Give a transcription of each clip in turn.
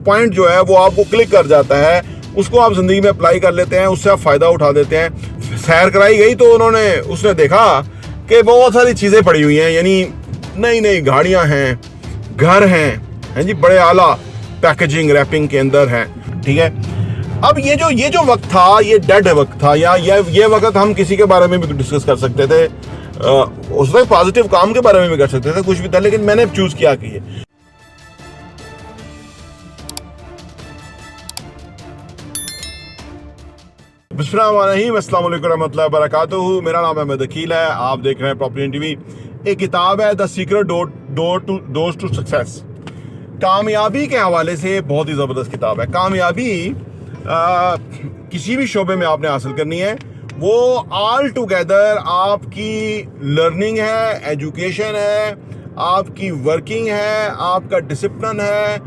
Point जो है वो आपको क्लिक कर जाता है, उसको आप जिंदगी में अप्लाई कर लेते हैं, उससे आप फायदा उठा देते हैं। सैर कराई गई तो उसने देखा कि बहुत सारी चीजें पड़ी हुई हैं, यानी नई नई गाड़ियां हैं, घर हैं जी, बड़े आला पैकेजिंग रैपिंग के अंदर है। ठीक है, अब ये जो वक्त था, ये डेड वक्त था, या ये वक्त हम किसी के बारे में भी डिस्कस कर सकते थे, उस वक्त पॉजिटिव काम के बारे में भी कर सकते थे, कुछ भी था, लेकिन मैंने चूज किया कि ये बिस्मिल्लाहिर्रहमानिर्रहीम, अस्सलाम वालेकुम रहमतुल्लाहि व बरकातुहू। मेरा नाम अहमद अकील है, आप देख रहे हैं प्रॉपर्टी टीवी। एक किताब है the secret doors to success, कामयाबी के हवाले से बहुत ही ज़बरदस्त किताब है। कामयाबी किसी भी शोबे में आपने हासिल करनी है, वो ऑल टुगेदर आपकी लर्निंग है, एजुकेशन है, आपकी वर्किंग है, आपका डिसिप्लिन है,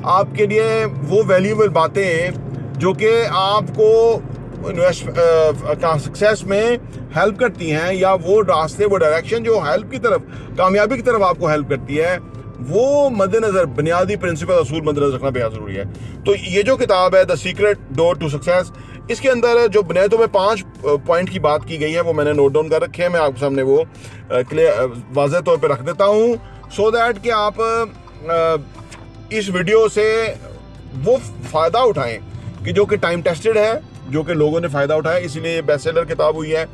आपके लिए वो वैल्यूएबल बातें जो कि आपको सक्सेस में हेल्प करती हैं, या वो रास्ते, वो डायरेक्शन जो हेल्प की तरफ, कामयाबी की तरफ आपको हेल्प करती है, वो मद्देनजर बुनियादी प्रिंसिपल असूल मद्देनजर रखना बेहद ज़रूरी है। तो ये जो किताब है the secret door to success, इसके अंदर जो बुनियादों में 5 पॉइंट की बात की गई है, वो मैंने नोट डाउन कर रखे हैं। मैं आपके सामने वो क्लियर वाज़ेह तौर पर रख देता हूँ, सो दैट कि आप इस वीडियो से वो फ़ायदा उठाएं कि जो कि टाइम टेस्टेड है, जो कि लोगों ने फ़ायदा उठाया, इसलिए ये बेस्ट सेलर किताब हुई है,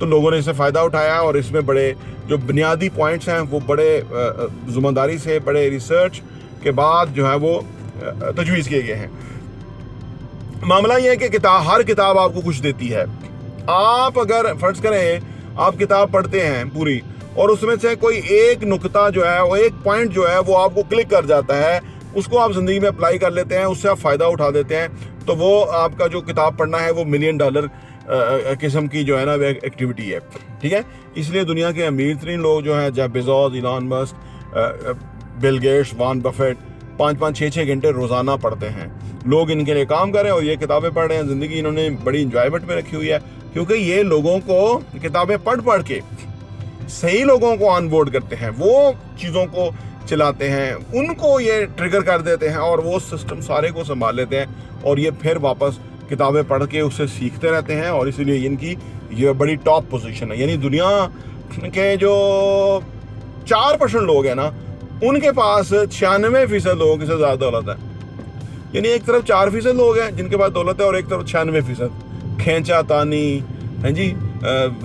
तो लोगों ने इससे फ़ायदा उठाया और इसमें बड़े जो बुनियादी पॉइंट्स हैं वो बड़े ज़िम्मेदारी से, बड़े रिसर्च के बाद जो है वो तजवीज़ किए गए हैं। मामला ये है कि हर किताब आपको कुछ देती है। आप अगर फ़र्ज़ करें आप किताब पढ़ते हैं पूरी, और उसमें से कोई एक नुकता जो है, वो एक पॉइंट जो है वो आपको क्लिक कर जाता है, उसको आप ज़िंदगी में अप्लाई कर लेते हैं, उससे आप फ़ायदा उठा देते हैं, तो वो आपका जो किताब पढ़ना है वो $1 मिलियन किस्म की जो है ना वो एक्टिविटी है। ठीक है, इसलिए दुनिया के अमीर तरीन लोग जो हैं, Jeff Bezos, Elon Musk, Bill Gates, Warren Buffett 5-5, 6-6 घंटे रोज़ाना पढ़ते हैं। लोग इनके लिए काम कर रहे हैं और ये किताबें पढ़ रहे हैं। ज़िंदगी इन्होंने बड़ी इंजॉयमेंट में रखी हुई है, क्योंकि ये लोगों को किताबें पढ़ के सही लोगों को ऑन बोर्ड करते हैं, वो चीज़ों को चलाते हैं, उनको ये ट्रिगर कर देते हैं और वो सिस्टम सारे को संभाल लेते हैं, और ये फिर वापस किताबें पढ़ के उससे सीखते रहते हैं, और इसलिए इनकी ये बड़ी टॉप पोजीशन है। यानी दुनिया के जो 4% लोग हैं ना, उनके पास 96% लोगों से ज़्यादा दौलत है। यानी एक तरफ 4% लोग हैं जिनके पास दौलत है, और एक तरफ 96% खींचा तानी है जी,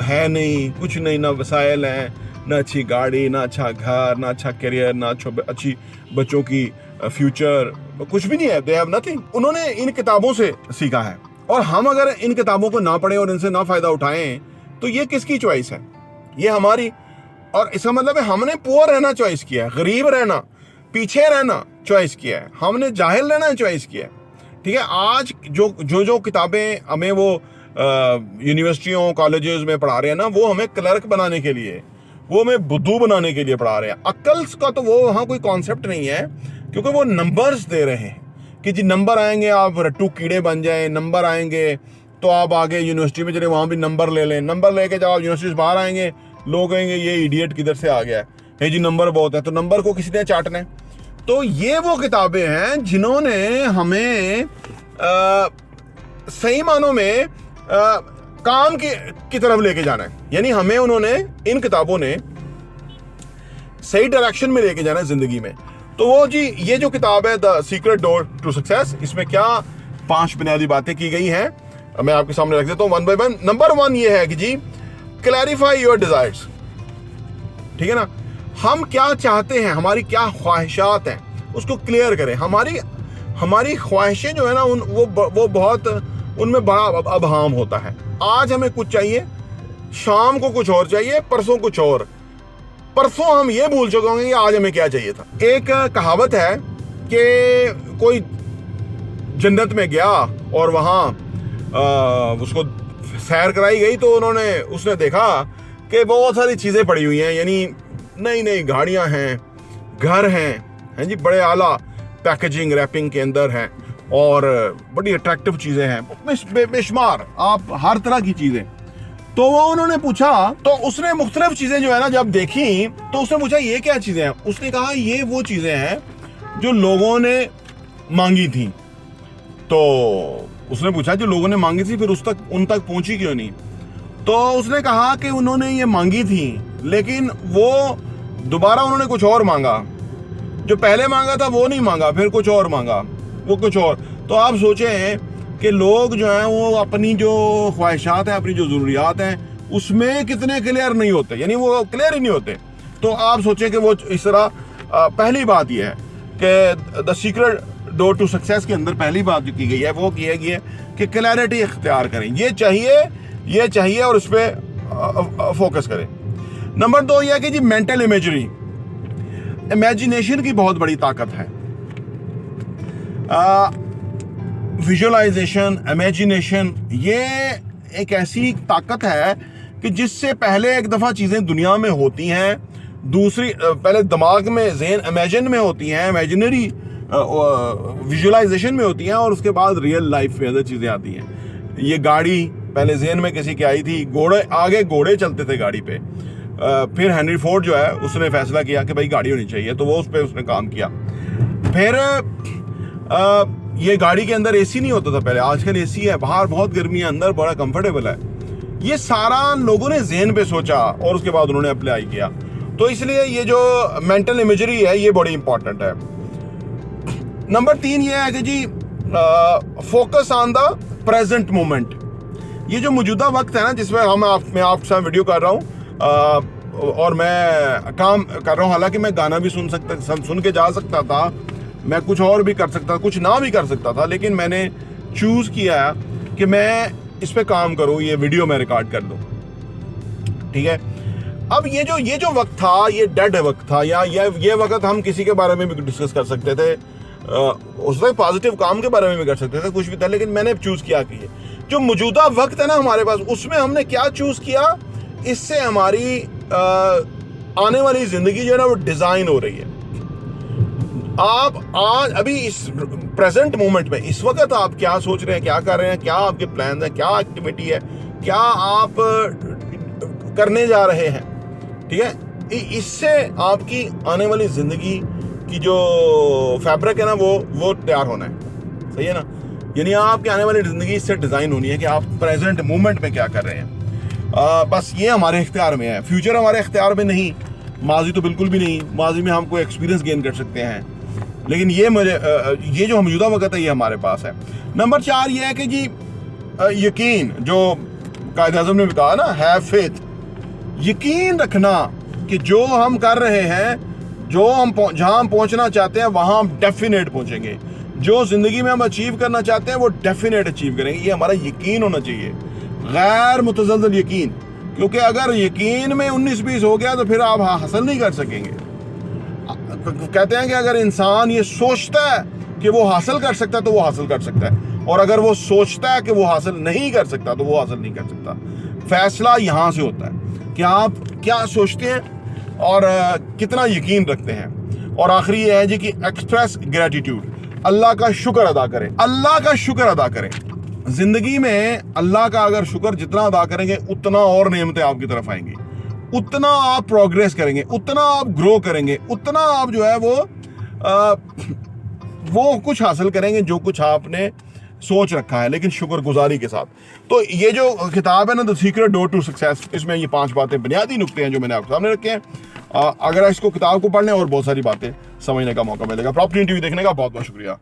है नहीं, कुछ नहीं, ना वसाइल हैं, ना अच्छी गाड़ी, ना अच्छा घर, ना अच्छा करियर, ना अच्छी बच्चों की फ्यूचर, कुछ भी नहीं है। They have nothing. उन्होंने इन किताबों से सीखा है, और हम अगर इन किताबों को ना पढ़ें और इनसे ना फ़ायदा उठाएं, तो ये किसकी चॉइस है? ये हमारी। और इसका मतलब है हमने पुअर रहना चॉइस किया है, गरीब रहना, पीछे रहना चॉइस किया है, हमने जाहिल रहना चॉइस किया है। ठीक है, आज जो किताबें हमें वो यूनिवर्सिटियों, कॉलेजेस में पढ़ा रहे हैं ना, वो हमें क्लर्क बनाने के लिए, वो हमें बुद्धू बनाने के लिए पढ़ा रहे हैं। अक्ल्स का तो वो वहाँ कोई कॉन्सेप्ट नहीं है, क्योंकि वो नंबर्स दे रहे हैं कि जी नंबर आएंगे आप रट्टू कीड़े बन जाएं, नंबर आएंगे तो आप आगे यूनिवर्सिटी में चले, वहाँ भी नंबर ले लें। नंबर लेके जब आप यूनिवर्सिटी से बाहर आएंगे, लोग कहेंगे ये इडियट किधर से आ गया है जी, नंबर बहुत है, तो नंबर को किसी ने चाटना है। तो ये वो किताबें हैं जिन्होंने हमें सही मानों में काम की तरफ लेके जाना है। यानी हमें उन्होंने, इन किताबों ने सही डायरेक्शन में लेके जाना है जिंदगी में। तो वो जी ये जो किताब है the secret door to success, इसमें क्या 5 बुनियादी बातें की गई हैं, मैं आपके सामने रख देता हूँ वन बाय वन। नंबर 1 ये है कि जी क्लैरिफाई योर डिजायर्स। ठीक है ना, हम क्या चाहते हैं, हमारी क्या ख्वाहिशात हैं, उसको क्लियर करें। हमारी ख्वाहिशें जो है ना, वो बहुत, उनमें बड़ा अबहाम होता है। आज हमें कुछ चाहिए, शाम को कुछ और चाहिए, परसों कुछ और, परसों हम ये भूल चुके होंगे कि आज हमें क्या चाहिए था। एक कहावत है कि कोई जन्नत में गया और वहाँ उसको सैर कराई गई, तो उसने देखा कि बहुत सारी चीज़ें पड़ी हुई हैं, यानी नई नई गाड़ियाँ हैं, घर हैं जी, बड़े आला पैकेजिंग रैपिंग के अंदर हैं, और बड़ी अट्रैक्टिव चीज़ें हैं, बेशुमार, आप हर तरह की चीज़ें। तो वो उन्होंने पूछा, तो उसने मुख्तलिफ चीज़ें जो है ना जब देखी, तो उसने पूछा ये क्या चीज़ें हैं। उसने कहा ये वो चीज़ें हैं जो लोगों ने मांगी थी। तो उसने पूछा जो लोगों ने मांगी थी फिर उन तक पहुंची क्यों नहीं? तो उसने कहा कि उन्होंने ये मांगी थी लेकिन वो दोबारा उन्होंने कुछ और मांगा, जो पहले मांगा था वो नहीं मांगा, फिर कुछ और मांगा, वो कुछ और। तो आप सोचें कि लोग जो हैं वो अपनी जो ख्वाहिशात हैं, अपनी जो ज़रूरियात हैं उसमें कितने क्लियर नहीं होते, यानी वो क्लियर ही नहीं होते। तो आप सोचें कि वो इस तरह पहली बात यह है कि the secret door to success के अंदर पहली बात जो की गई है वो की है कि क्लैरिटी इख्तियार करें, ये चाहिए और उस पर फोकस करें। नंबर 2 यह है कि जी मेंटल इमेजरी, इमेजिनेशन की बहुत बड़ी ताकत है। विजुअलाइजेशन, इमेजिनेशन, ये एक ऐसी ताकत है कि जिससे पहले एक दफ़ा चीज़ें दुनिया में होती हैं, दूसरी पहले दिमाग में ज़हन इमेजिन में होती हैं, इमेजिनरी विजुअलाइजेशन में होती हैं और उसके बाद रियल लाइफ में अंदर चीज़ें आती हैं। ये गाड़ी पहले ज़हन में किसी की आई थी, घोड़े चलते थे गाड़ी पे, फिर हेनरी फोर्ड जो है उसने फैसला किया कि भाई गाड़ी होनी चाहिए, तो वो उस पर उसने काम किया। फिर ये गाड़ी के अंदर एसी नहीं होता था पहले, आजकल एसी है, बाहर बहुत गर्मी है, अंदर बड़ा कंफर्टेबल है। ये सारा लोगों ने ज़हन पे सोचा और उसके बाद उन्होंने अप्लाई किया। तो इसलिए ये जो मेंटल इमेजरी है ये बड़ी इंपॉर्टेंट है। नंबर 3 ये है कि जी focus on the present moment. ये जो मौजूदा वक्त है ना जिसमें मैं आपके साथ वीडियो कर रहा हूँ और मैं काम कर रहा हूँ, हालांकि मैं गाना भी सुन के जा सकता था, मैं कुछ और भी कर सकता था, कुछ ना भी कर सकता था, लेकिन मैंने चूज किया कि मैं इस पे काम करूँ, ये वीडियो मैं रिकॉर्ड कर दूँ। ठीक है, अब ये जो वक्त था ये डेड वक्त था, या ये वक्त हम किसी के बारे में भी डिस्कस कर सकते थे, उस वक्त पॉजिटिव काम के बारे में भी कर सकते थे, कुछ भी था, लेकिन मैंने चूज किया कि जो मौजूदा वक्त है ना हमारे पास, उसमें हमने क्या चूज किया, इससे हमारी आने वाली जिंदगी जो है ना वो डिजाइन हो रही है। आप आज अभी इस प्रेजेंट मोमेंट में इस वक्त आप क्या सोच रहे हैं, क्या कर रहे हैं, क्या आपके प्लान है, क्या एक्टिविटी है, क्या आप करने जा रहे हैं। ठीक है, इससे आपकी आने वाली जिंदगी की जो फैब्रिक है ना वो तैयार होना है। सही है ना, यानी आपकी आने वाली जिंदगी इससे डिजाइन होनी है कि आप प्रेजेंट मोमेंट में क्या कर रहे हैं। बस ये हमारे इख्तियार में है, फ्यूचर हमारे इख्तियार में नहीं, माजी तो बिल्कुल भी नहीं। माजी में हम कोई एक्सपीरियंस गेन कर सकते हैं, लेकिन ये जो मौजूदा वक्त है ये हमारे पास है। नंबर 4 ये है कि जी यकीन, जो कायद आज़म ने कहा ना, हैव फेथ, यकीन रखना कि जो हम कर रहे हैं, जहां हम पहुंचना चाहते हैं वहां हम डेफिनेट पहुंचेंगे। जो जिंदगी में हम अचीव करना चाहते हैं वो डेफिनेट अचीव करेंगे। ये हमारा यकीन होना चाहिए, गैर मुतज़ल्ज़ल यकीन, क्योंकि अगर यकीन में 19-20 हो गया तो फिर आप हासिल नहीं कर सकेंगे। कहते हैं कि अगर इंसान ये सोचता है कि वो हासिल कर सकता है तो वो हासिल कर सकता है, और अगर वो सोचता है कि वो हासिल नहीं कर सकता तो वो हासिल नहीं कर सकता। फैसला यहां से होता है कि आप क्या सोचते हैं और कितना यकीन रखते हैं। और आखिरी ये है जी कि एक्सप्रेस ग्रेटिट्यूड, अल्लाह का शुक्र अदा करें, अल्लाह का शुक्र अदा करें। जिंदगी में अल्लाह का अगर शुक्र जितना अदा करेंगे उतना और नेमतें आपकी तरफ आएंगी, उतना आप प्रोग्रेस करेंगे, उतना आप ग्रो करेंगे, उतना आप जो है वो कुछ हासिल करेंगे जो कुछ आपने सोच रखा है, लेकिन शुक्रगुजारी के साथ। तो ये जो किताब है ना, the secret door to success, इसमें ये 5 बातें, बुनियादी नुक्ते हैं जो मैंने आपके सामने रखे हैं। अगर इसको किताब को पढ़ने और बहुत सारी बातें समझने का मौका मिलेगा। प्रॉपर्टी टीवी देखने का बहुत बहुत शुक्रिया।